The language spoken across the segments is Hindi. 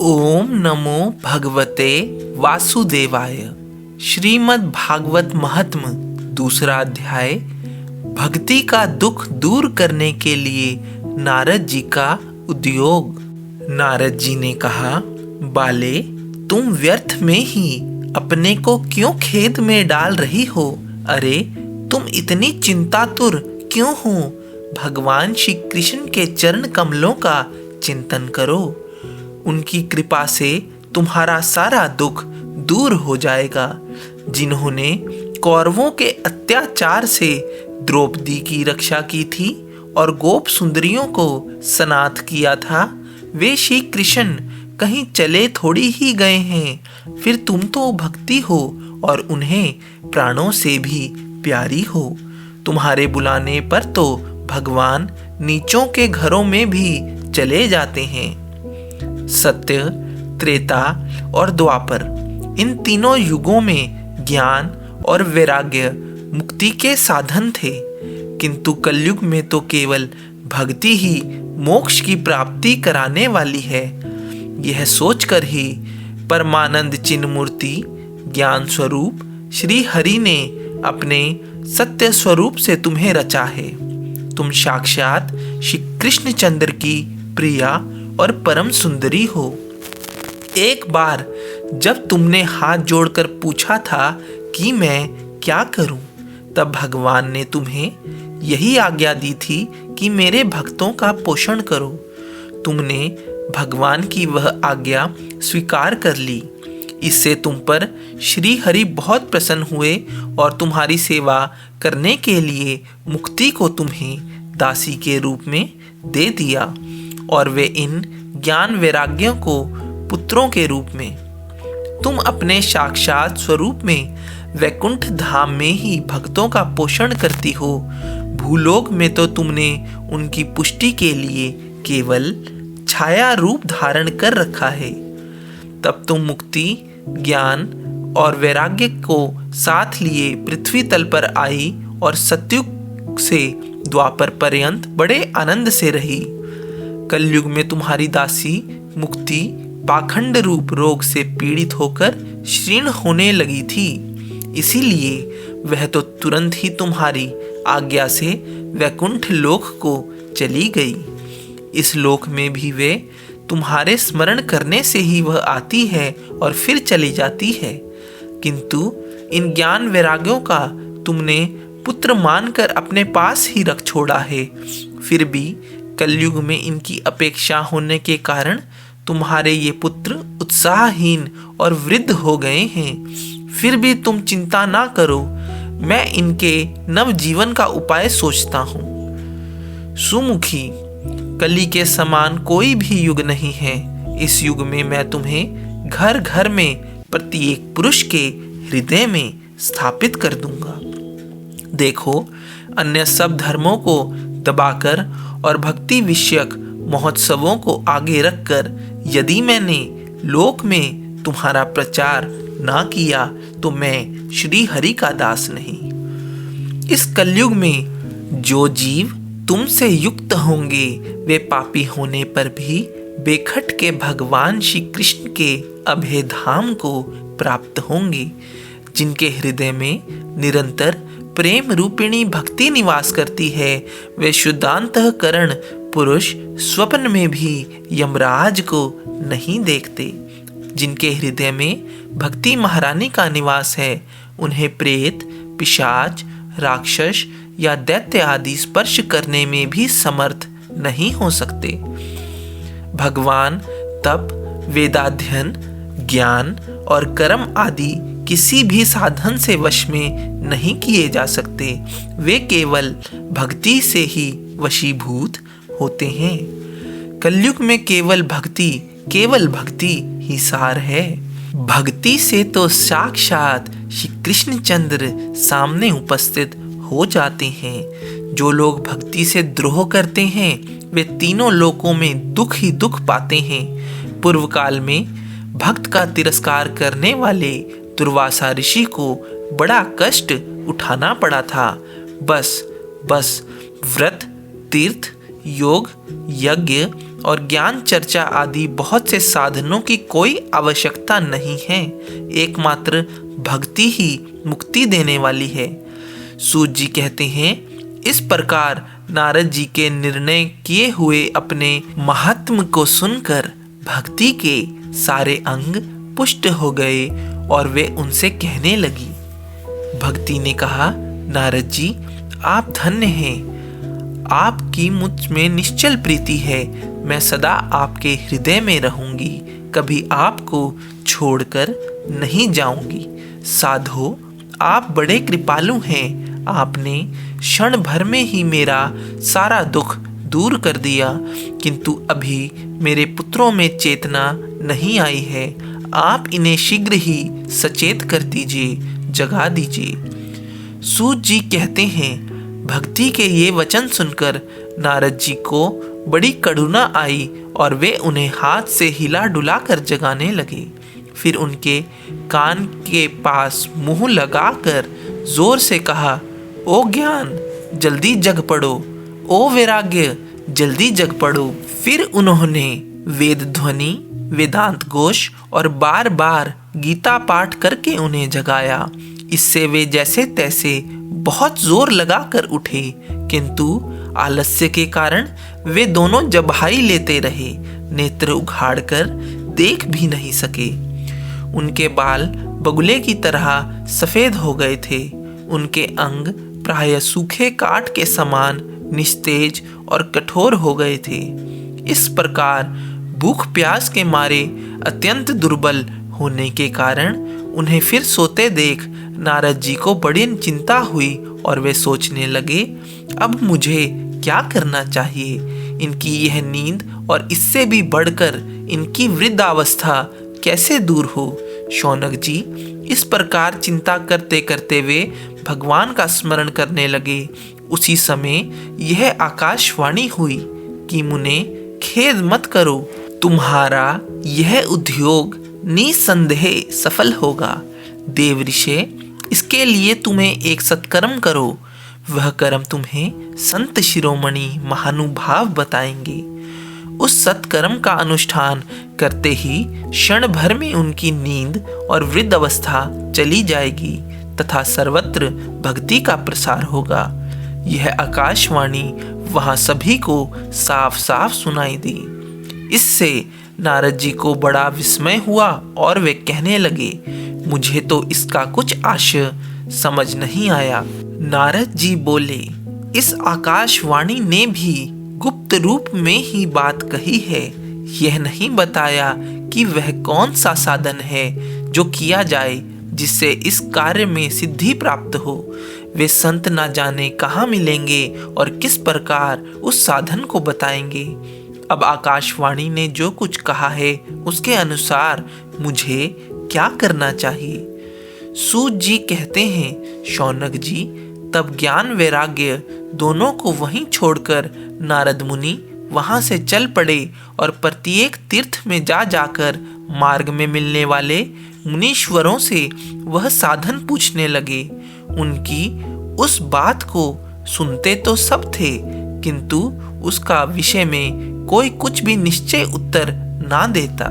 ओम नमो भगवते वासुदेवाय। श्रीमद् भागवत महात्म्य दूसरा अध्याय। भक्ति का दुख दूर करने के लिए नारद जी का उद्योग। नारद जी ने कहा, बाले, तुम व्यर्थ में ही अपने को क्यों खेद में डाल रही हो? अरे, तुम इतनी चिंतातुर क्यों हो? भगवान श्री कृष्ण के चरण कमलों का चिंतन करो। उनकी कृपा से तुम्हारा सारा दुख दूर हो जाएगा। जिन्होंने कौरवों के अत्याचार से द्रौपदी की रक्षा की थी और गोप सुंदरियों को सनाथ किया था, वे श्री कृष्ण कहीं चले थोड़ी ही गए हैं। फिर तुम तो भक्ति हो और उन्हें प्राणों से भी प्यारी हो। तुम्हारे बुलाने पर तो भगवान नीचों के घरों में भी चले जाते हैं। सत्य, त्रेता और द्वापर, इन तीनों युगों में ज्ञान और वैराग्य मुक्ति के साधन थे, किंतु कलयुग में तो केवल भक्ति ही मोक्ष की प्राप्ति कराने वाली है। यह सोचकर ही परमानंद चिन्ह मूर्ति ज्ञान स्वरूप श्री हरि ने अपने सत्य स्वरूप से तुम्हें रचा है। तुम साक्षात श्री कृष्णचंद्र की प्रिया और परम सुंदरी हो। एक बार जब तुमने हाथ जोड़कर पूछा था कि मैं क्या करूं, तब भगवान ने तुम्हें यही आज्ञा दी थी कि मेरे भक्तों का पोषण करो। तुमने भगवान की वह आज्ञा स्वीकार कर ली। इससे तुम पर श्री हरि बहुत प्रसन्न हुए और तुम्हारी सेवा करने के लिए मुक्ति को तुम्हें दासी के रूप में दे दिया, और वे इन ज्ञान वैराग्यों को पुत्रों के रूप में। तुम अपने साक्षात स्वरूप में वैकुंठ धाम में ही भक्तों का पोषण करती हो। भूलोक में तो तुमने उनकी पुष्टि के लिए केवल छाया रूप धारण कर रखा है। तब तुम मुक्ति, ज्ञान और वैराग्य को साथ लिए पृथ्वी तल पर आई और सतयुग से द्वापर पर्यंत बड़े आनंद से रही। कलयुग में तुम्हारी दासी मुक्ति पाखंड रूप रोग से पीड़ित होकर क्षीण होने लगी थी। इसीलिए वह तो तुरंत ही तुम्हारी आज्ञा से वैकुंठ लोक को चली गई। इस लोक में भी वे तुम्हारे स्मरण करने से ही वह आती है और फिर चली जाती है, किंतु इन ज्ञान वैराग्यों का तुमने पुत्र मानकर अपने पास ही रख छोड़ा है। फिर भी कलयुग में इनकी अपेक्षा होने के कारण तुम्हारे ये पुत्र उत्साहहीन और वृद्ध हो गए हैं। फिर भी तुम चिंता ना करो, मैं इनके नव जीवन का उपाय सोचता हूँ। सुमुखी, कली के समान कोई भी युग नहीं है। इस युग में मैं तुम्हें घर घर में प्रत्येक पुरुष के हृदय में स्थापित कर दूंगा। देखो, अन्य सब धर्मों को दबाकर और भक्ति विषयक महोत्सवों को आगे रखकर यदि मैंने लोक में तुम्हारा प्रचार ना किया तो मैं श्री हरि का दास नहीं। इस कलयुग में जो जीव तुमसे युक्त होंगे वे पापी होने पर भी बेखट के भगवान श्री कृष्ण के अभय धाम को प्राप्त होंगे। जिनके हृदय में निरंतर प्रेम रूपिणी भक्ति निवास करती है, वे शुद्धांतःकरण पुरुष स्वप्न में भी यमराज को नहीं देखते। जिनके हृदय में भक्ति महारानी का निवास है, उन्हें प्रेत, पिशाच, राक्षस या दैत्य आदि स्पर्श करने में भी समर्थ नहीं हो सकते। भगवान तप, वेदाध्ययन, ज्ञान और कर्म आदि किसी भी साधन से वश में नहीं किए जा सकते। वे केवल भक्ति से ही वशीभूत होते हैं। कलयुग में केवल भक्ति ही सार है। भक्ति से तो साक्षात श्री कृष्णचंद्र सामने उपस्थित हो जाते हैं। जो लोग भक्ति से द्रोह करते हैं वे तीनों लोकों में दुख ही दुख पाते हैं। पूर्व काल में भक्त का तिरस्कार करने वाले दुर्वासा ऋषि को बड़ा कष्ट उठाना पड़ा था। बस व्रत, तीर्थ, योग, यज्ञ और ज्ञान चर्चा आदि बहुत से साधनों की कोई आवश्यकता नहीं है। एकमात्र भक्ति ही मुक्ति देने वाली है। सूत जी कहते हैं, इस प्रकार नारद जी के निर्णय किए हुए अपने महात्म को सुनकर भक्ति के सारे अंग पुष्ट हो गए और वे उनसे कहने लगी। भक्ति ने कहा, नारद जी आप धन्य हैं, आपकी मुझ में निश्चल प्रीति है। मैं सदा आपके हृदय में रहूंगी, कभी आपको छोड़कर नहीं जाऊंगी। साधो आप बड़े कृपालु हैं, आपने क्षण भर में ही मेरा सारा दुख दूर कर दिया, किंतु अभी मेरे पुत्रों में चेतना नहीं आई है। आप इन्हें शीघ्र ही सचेत कर दीजिए, जगा दीजिए। सूत जी कहते हैं, भक्ति के ये वचन सुनकर नारद जी को बड़ी करुणा आई और वे उन्हें हाथ से हिला डुला कर जगाने लगे। फिर उनके कान के पास मुंह लगाकर जोर से कहा, ओ ज्ञान जल्दी जग पड़ो, ओ वैराग्य जल्दी जग पड़ो। फिर उन्होंने वेद ध्वनि, वेदांत घोष और बार बार गीता पाठ करके उन्हें जगाया। इससे वे जैसे तैसे बहुत जोर लगाकर उठे, किंतु आलस्य के कारण वे दोनों जबाई लेते रहे, नेत्र उघाड़कर देख भी नहीं सके। उनके बाल बगुले की तरह सफेद हो गए थे। उनके अंग प्राय सूखे काठ के समान निस्तेज और कठोर हो गए थे। इस प्रकार भूख प्यास के मारे अत्यंत दुर्बल होने के कारण उन्हें फिर सोते देख नारद जी को बड़ी चिंता हुई और वे सोचने लगे, अब मुझे क्या करना चाहिए। इनकी यह नींद और इससे भी बढ़कर इनकी वृद्धावस्था कैसे दूर हो। शौनक जी इस प्रकार चिंता करते करते वे भगवान का स्मरण करने लगे। उसी समय यह आकाशवाणी हुई कि मुने खेद मत करो, तुम्हारा यह उद्योग निसंदेह सफल होगा। देव ऋषि इसके लिए तुम्हें एक सत्कर्म करो, वह कर्म तुम्हें संत शिरोमणि महानुभाव बताएंगे। उस सत्कर्म का अनुष्ठान करते ही क्षण भर में उनकी नींद और वृद्ध अवस्था चली जाएगी तथा सर्वत्र भक्ति का प्रसार होगा। यह आकाशवाणी वहां सभी को साफ साफ सुनाई दी। इससे नारद जी को बड़ा विस्मय हुआ और वे कहने लगे, मुझे तो इसका कुछ आशय समझ नहीं आया। नारद जी बोले, इस आकाशवाणी ने भी गुप्त रूप में ही बात कही है। यह नहीं बताया कि वह कौन सा साधन है जो किया जाए जिससे इस कार्य में सिद्धि प्राप्त हो। वे संत ना जाने कहाँ मिलेंगे और किस प्रकार उस साधन को बताएंगे। अब आकाशवाणी ने जो कुछ कहा है उसके अनुसार मुझे क्या करना चाहिए। सूत जी कहते हैं, शौनक जी तब ज्ञान वैराग्य दोनों को वहीं छोड़कर नारद मुनि वहां से चल पड़े और प्रत्येक तीर्थ में जा जाकर मार्ग में मिलने वाले मुनीश्वरों से वह साधन पूछने लगे। उनकी उस बात को सुनते तो सब थे, किंतु उसका विषय में कोई कुछ भी निश्चय उत्तर ना देता।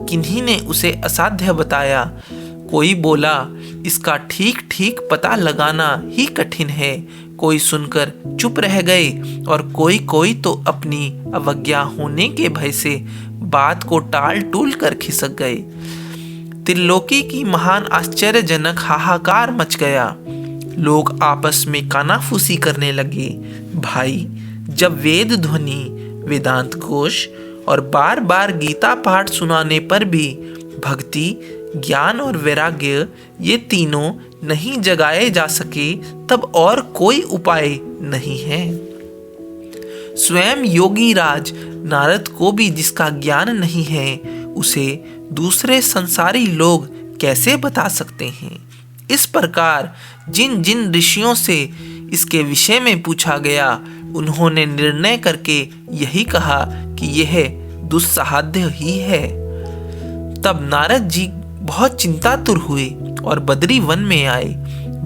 किन्हीं ने उसे असाध्य बताया, कोई बोला इसका ठीक ठीक पता लगाना ही कठिन है। कोई सुनकर चुप रह गए और कोई तो अपनी अवज्ञा होने के भय से बात को टाल टूल कर खिसक गए। त्रिलोकी की महान आश्चर्यजनक हाहाकार मच गया। लोग आपस में कानाफूसी करने लगे। भाई, जब वेद ध्वनि, वेदांत घोष और बार बार गीता पाठ सुनाने पर भी भक्ति, ज्ञान और वैराग्य ये तीनों नहीं जगाए जा सके, तब और कोई उपाय नहीं है। स्वयं योगी राज नारद को भी जिसका ज्ञान नहीं है, उसे दूसरे संसारी लोग कैसे बता सकते हैं। इस प्रकार जिन जिन ऋषियों से इसके विषय में पूछा गया, उन्होंने निर्णय करके यही कहा कि यह दुस्साध्य ही है। तब नारद जी बहुत चिंतातुर हुए और बद्री वन में आए।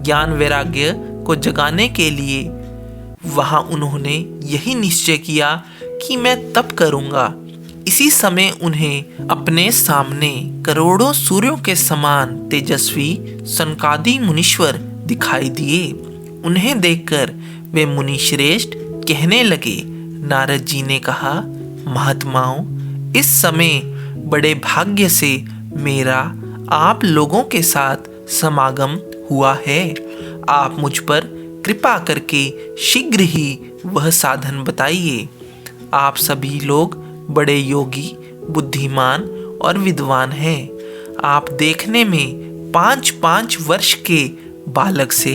ज्ञान वैराग्य को जगाने के लिए वहां उन्होंने यही निश्चय किया कि मैं तप करूंगा। इसी समय उन्हें अपने सामने करोड़ों सूर्यों के समान तेजस्वी सनकादि मुनीश्वर दिखाई दिए। उन्हें देखकर वे मुनि श्रेष्ठ कहने लगे। नारद जी ने कहा, महात्माओं, इस समय बड़े भाग्य से मेरा आप लोगों के साथ समागम हुआ है। आप मुझ पर कृपा करके शीघ्र ही वह साधन बताइए। आप सभी लोग बड़े योगी, बुद्धिमान और विद्वान हैं। आप देखने में 5-5 वर्ष के बालक से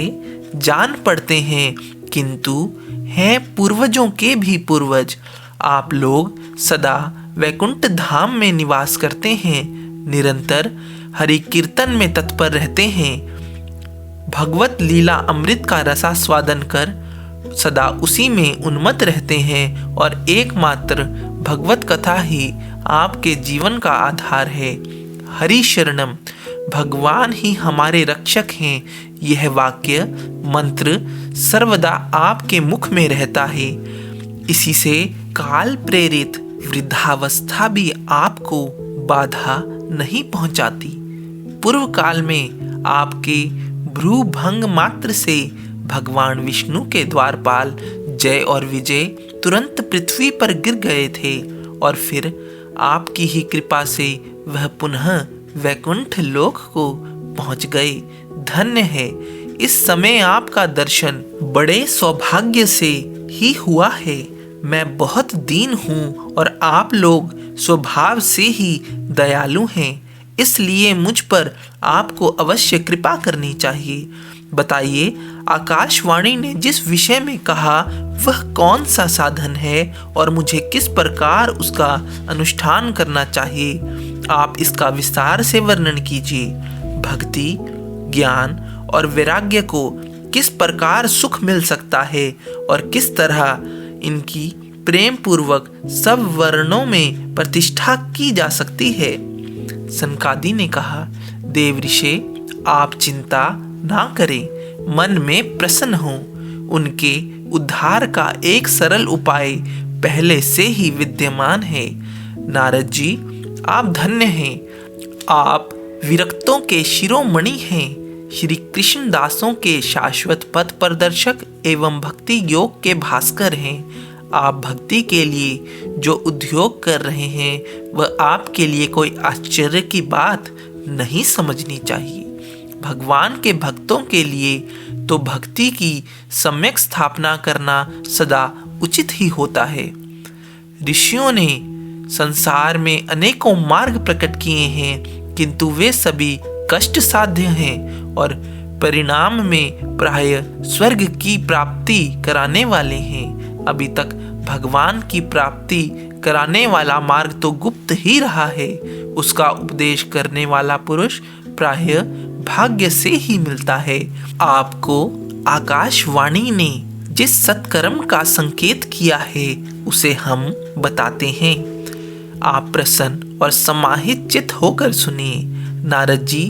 जान पड़ते हैं, किंतु हैं पूर्वजों के भी पूर्वज। आप लोग सदा वैकुंठ धाम में निवास करते हैं, निरंतर हरि कीर्तन में तत्पर रहते हैं, भगवत लीला अमृत का रसास्वादन कर सदा उसी में उन्मत्त रहते हैं और एकमात्र भगवत कथा ही आपके जीवन का आधार है। हरि शरणम, भगवान ही हमारे रक्षक हैं। यह वाक्य मंत्र सर्वदा आपके मुख में रहता है। इसी से काल प्रेरित वृद्धावस्था भी आपको बाधा नहीं पहुंचाती। पूर्व काल में आपके भ्रू भंग मात्र से भगवान विष्णु के द्वारपाल जय और विजय तुरंत पृथ्वी पर गिर गए थे और फिर आपकी ही कृपा से वह पुनः वैकुंठ लोक को पहुंच गए। धन्य है, इस समय आपका दर्शन बड़े सौभाग्य से ही हुआ है। मैं बहुत दीन हूँ और आप लोग स्वभाव से ही दयालु हैं, इसलिए मुझ पर आपको अवश्य कृपा करनी चाहिए। बताइए, आकाशवाणी ने जिस विषय में कहा वह कौन सा साधन है और मुझे किस प्रकार उसका अनुष्ठान करना चाहिए? आप इसका विस्तार से वर्णन कीजिए। भक्ति, ज्ञान और वैराग्य को किस प्रकार सुख मिल सकता है और किस तरह इनकी प्रेम पूर्वक सब वर्णों में प्रतिष्ठा की जा सकती है? सनकादि ने कहा, देव ऋषि, आप चिंता ना करें, मन में प्रसन्न हो। उनके उद्धार का एक सरल उपाय पहले से ही विद्यमान है। नारद जी, आप धन्य हैं। आप विरक्तों के शिरोमणि हैं, श्री कृष्ण दासों के शाश्वत पथ प्रदर्शक एवं भक्ति योग के भास्कर हैं। आप भक्ति के लिए जो उद्योग कर रहे हैं वह आपके लिए कोई आश्चर्य की बात नहीं समझनी चाहिए। भगवान के भक्तों के लिए तो भक्ति की सम्यक स्थापना करना सदा उचित ही होता है। ऋषियों ने संसार में अनेकों मार्ग प्रकट किए हैं, किंतु वे सभी कष्ट साध्य हैं और परिणाम में प्राय स्वर्ग की प्राप्ति कराने वाले हैं। अभी तक भगवान की प्राप्ति कराने वाला मार्ग तो गुप्त ही रहा है। उसका उपदेश करने वाला पुरुष प्राय भाग्य से ही मिलता है। आपको आकाशवाणी ने जिस सत्कर्म का संकेत किया है उसे हम बताते हैं। आप प्रसन्न और समाहित चित्त होकर सुनिए। नारद जी,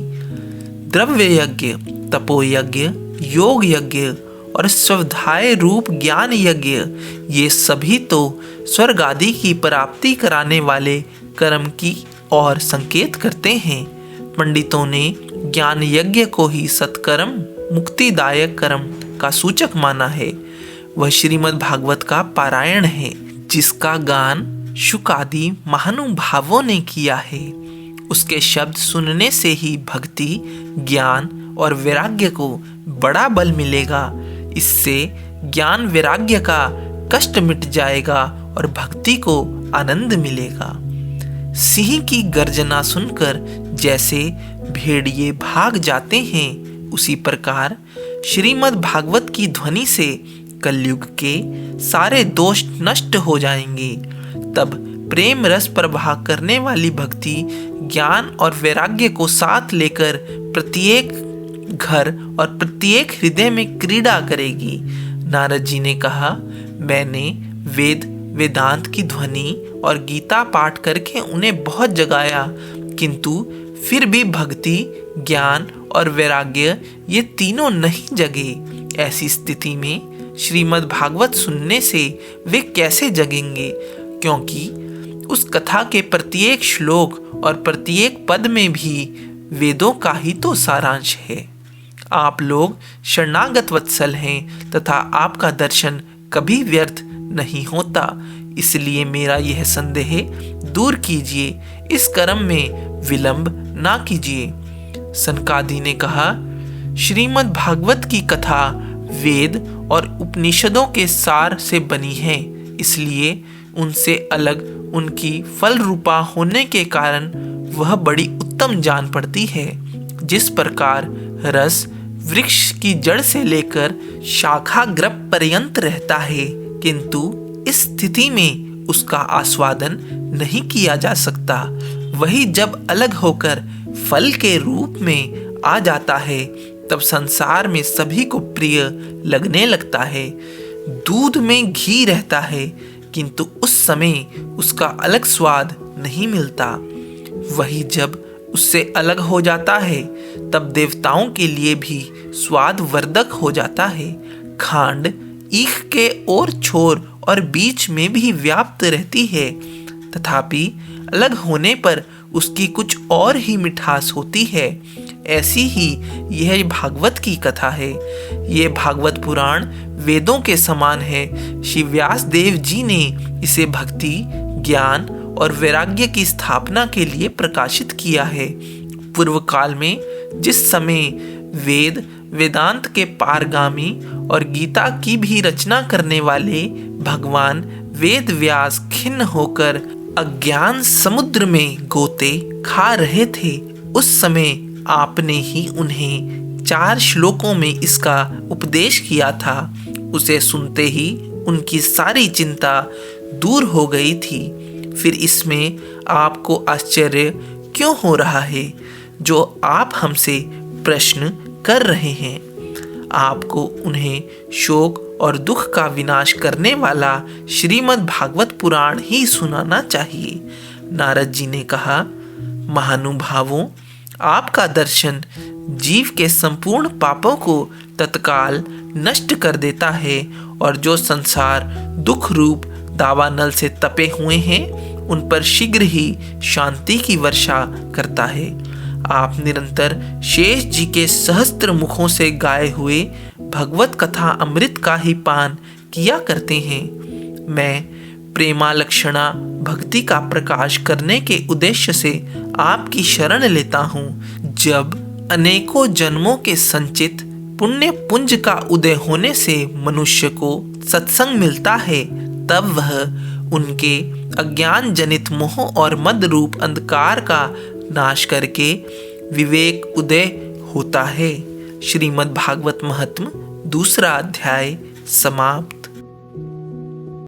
द्रव्य यज्ञ, तपो यज्ञ, योग यज्ञ और स्वाध्याय रूप ज्ञान यज्ञ, ये सभी तो स्वर्ग आदि की प्राप्ति कराने वाले कर्म की और संकेत करते हैं। पंडितों ने ज्ञान यज्ञ को ही सत्कर्म, मुक्तिदायक कर्म का सूचक माना है। वह श्रीमद् भागवत का पारायण है, जिसका गान शुक आदि महानुभावों ने किया है। उसके शब्द सुनने से ही भक्ति, ज्ञान और वैराग्य को बड़ा बल मिलेगा। इससे ज्ञान वैराग्य का कष्ट मिट जाएगा और भक्ति को आनंद मिलेगा। सिंह की गर्जना सुनकर जैसे भेड़िए भाग जाते हैं, उसी प्रकार श्रीमद् भागवत की ध्वनि से कलयुग के सारे दोष नष्ट हो जाएंगे। तब प्रेम रस प्रवाह करने वाली भक्ति, ज्ञान और वैराग्य को साथ लेकर प्रत्येक घर और प्रत्येक हृदय में क्रीड़ा करेगी। नारद जी ने कहा, मैंने वेद, वेदांत की ध्वनि और गीता पाठ करके उन्हें बहुत जगाया, किंतु फिर भी भक्ति, ज्ञान और वैराग्य ये तीनों नहीं जगे। ऐसी स्थिति में श्रीमद् भागवत सुनने से वे कैसे जगेंगे? क्योंकि उस कथा के प्रत्येक श्लोक और प्रत्येक पद में भी वेदों का ही तो सारांश है। आप लोग शरणागत वत्सल हैं तथा आपका दर्शन कभी व्यर्थ नहीं होता, इसलिए मेरा यह संदेह दूर कीजिए, इस कर्म में विलंब ना कीजिए। सनकादि ने कहा, श्रीमद् भागवत की कथा वेद और उपनिषदों के सार से बनी है, इसलिए उनसे अलग उनकी फल रूपा होने के कारण वह बड़ी उत्तम जान पड़ती है। जिस प्रकार रस वृक्ष की जड़ से लेकर शाखा ग्रप पर्यंत रहता है, किंतु इस स्थिति में उसका आस्वादन नहीं किया जा सकता, वही जब अलग होकर फल के रूप में आ जाता है तब संसार में सभी को प्रिय लगने लगता है। दूध में घी रहता है, किंतु उस समय उसका अलग स्वाद नहीं मिलता, वही जब उससे अलग हो जाता है तब देवताओं के लिए भी स्वाद वर्धक हो जाता है। खांड ईख के और छोर और बीच में भी व्याप्त रहती है, तथापि अलग होने पर उसकी कुछ और ही मिठास होती है। ऐसी ही यह भागवत की कथा है। यह भागवत पुराण वेदों के समान है। श्री व्यास देव जी ने इसे भक्ति, ज्ञान और वैराग्य की स्थापना के लिए प्रकाशित किया है। पूर्व काल में जिस समय वेद, वेदांत के पारगामी और गीता की भी रचना करने वाले भगवान वेद व्यास खिन्न होकर अज्ञान समुद्र में गोते खा रहे थे, उस समय आपने ही उन्हें 4 श्लोकों में इसका उपदेश किया था। उसे सुनते ही उनकी सारी चिंता दूर हो गई थी। फिर इसमें आपको आश्चर्य क्यों हो रहा है जो आप हमसे प्रश्न कर रहे हैं? आपको उन्हें शोक और दुख का विनाश करने वाला श्रीमद् भागवत पुराण ही सुनाना चाहिए। नारद जी ने कहा, महानुभावों, आपका दर्शन जीव के संपूर्ण पापों को तत्काल नष्ट कर देता है और जो संसार दुख रूप दावानल से तपे हुए हैं उन पर शीघ्र ही शांति की वर्षा करता है। आप निरंतर शेष जी के सहस्त्र मुखों से गाए हुए भगवत कथा अमृत का ही पान किया करते हैं। मैं प्रेमालक्षणा भक्ति का प्रकाश करने के उद्देश्य से आपकी शरण लेता हूँ। जब अनेकों जन्मों के संचित पुण्य पुंज का उदय होने से मनुष्य को सत्संग मिलता है, तब वह उनके अज्ञान जनित मोह और मद रूप अंधकार का नाश करके विवेक उदय होता है। श्रीमद् भागवत महात्म्य 2 अध्याय समाप्त।